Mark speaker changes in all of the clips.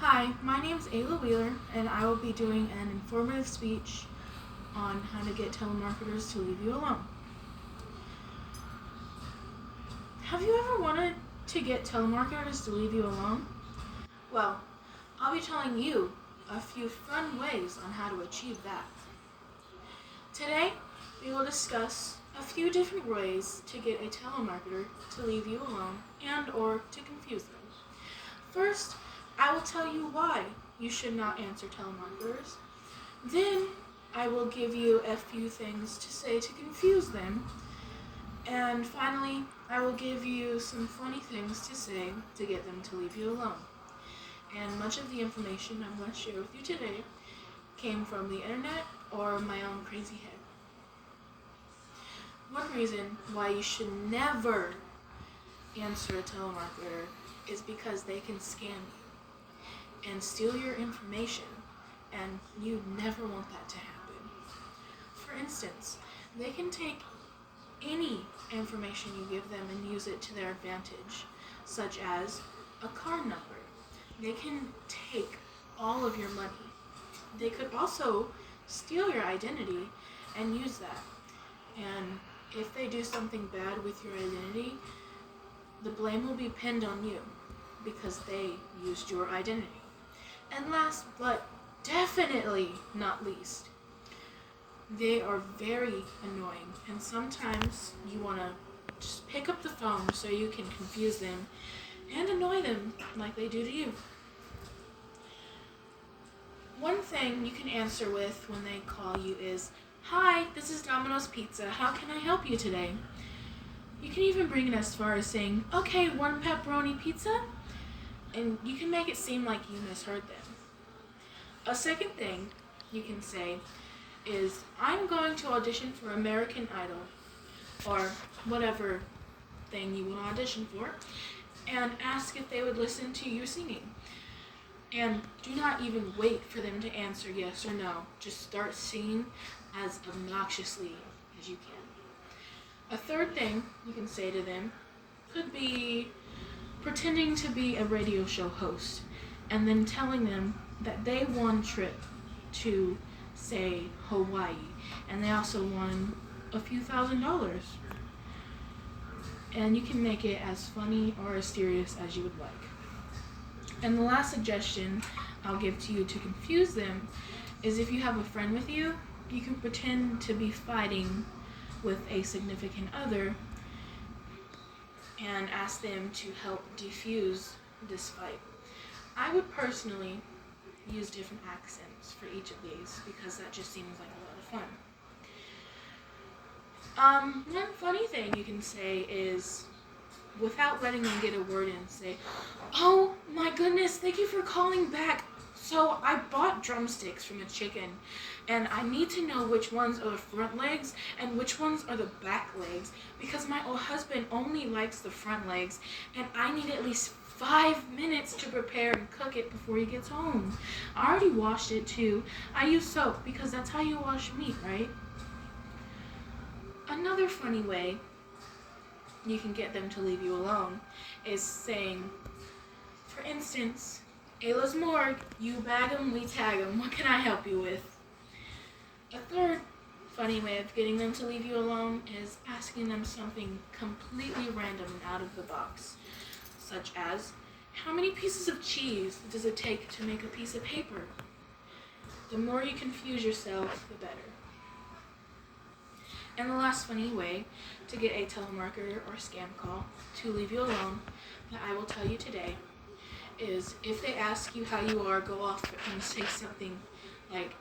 Speaker 1: Hi, my name is Ayla Wheeler, and I will be doing an informative speech on how to get telemarketers to leave you alone. Have you ever wanted to get telemarketers to leave you alone? Well, I'll be telling you a few fun ways on how to achieve that. Today, we will discuss a few different ways to get a telemarketer to leave you alone and or to confuse them. First, I will tell you why you should not answer telemarketers. Then, I will give you a few things to say to confuse them. And finally, I will give you some funny things to say to get them to leave you alone. And much of the information I'm going to share with you today came from the internet or my own crazy head. One reason why you should never answer a telemarketer is because they can scam you and steal your information, and you never want that to happen. For instance, they can take any information you give them and use it to their advantage, such as a card number. They can take all of your money. They could also steal your identity and use that. And if they do something bad with your identity, the blame will be pinned on you because they used your identity. And last but definitely not least, they are very annoying, and sometimes you want to just pick up the phone so you can confuse them and annoy them like they do to you. One thing you can answer with when they call you is, "Hi, this is Domino's Pizza. How can I help you today?" You can even bring it as far as saying, "Okay, 1 pepperoni pizza?" And you can make it seem like you misheard them. A second thing you can say is, "I'm going to audition for American Idol," or whatever thing you want to audition for, and ask if they would listen to you singing. And do not even wait for them to answer yes or no. Just start singing as obnoxiously as you can. A third thing you can say to them could be pretending to be a radio show host and then telling them that they won a trip to, say, Hawaii, and they also won a few $1,000s. And you can make it as funny or as serious as you would like. And the last suggestion I'll give to you to confuse them is, if you have a friend with you, you can pretend to be fighting with a significant other and ask them to help defuse this fight. I would personally use different accents for each of these because that just seems like a lot of fun. One funny thing you can say is, without letting them get a word in, say, "Oh my goodness, thank you for calling back. So I bought drumsticks from a chicken, and I need to know which ones are the front legs and which ones are the back legs, because my old husband only likes the front legs, and I need at least 5 minutes to prepare and cook it before he gets home. I already washed it too. I use soap because that's how you wash meat, right?" Another funny way you can get them to leave you alone is saying, for instance, "Ayla's Morgue, you bag 'em, we tag 'em. What can I help you with?" A third funny way of getting them to leave you alone is asking them something completely random and out of the box, such as, "How many pieces of cheese does it take to make a piece of paper?" The more you confuse yourself, the better. And the last funny way to get a telemarketer or scam call to leave you alone that I will tell you today is, if they ask you how you are, go off and say something like,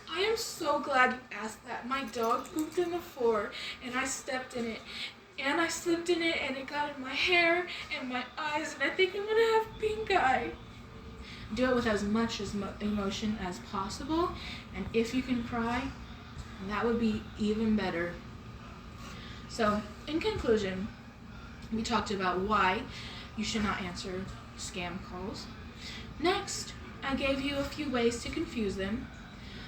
Speaker 1: "I am so glad you asked that. My dog pooped in the floor and I stepped in it. And I slipped in it and it got in my hair and my eyes, and I think I'm gonna have pink eye." Do it with as much emotion as possible, and if you can cry, that would be even better. So, in conclusion, we talked about why you should not answer scam calls. Next, I gave you a few ways to confuse them.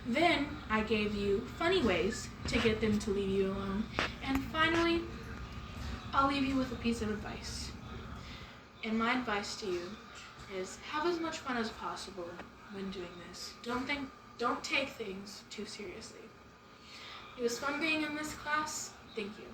Speaker 1: Then, I gave you funny ways to get them to leave you alone. And finally, I'll leave you with a piece of advice. And my advice to you is have as much fun as possible when doing this. Don't take things too seriously. It was fun being in this class. Thank you.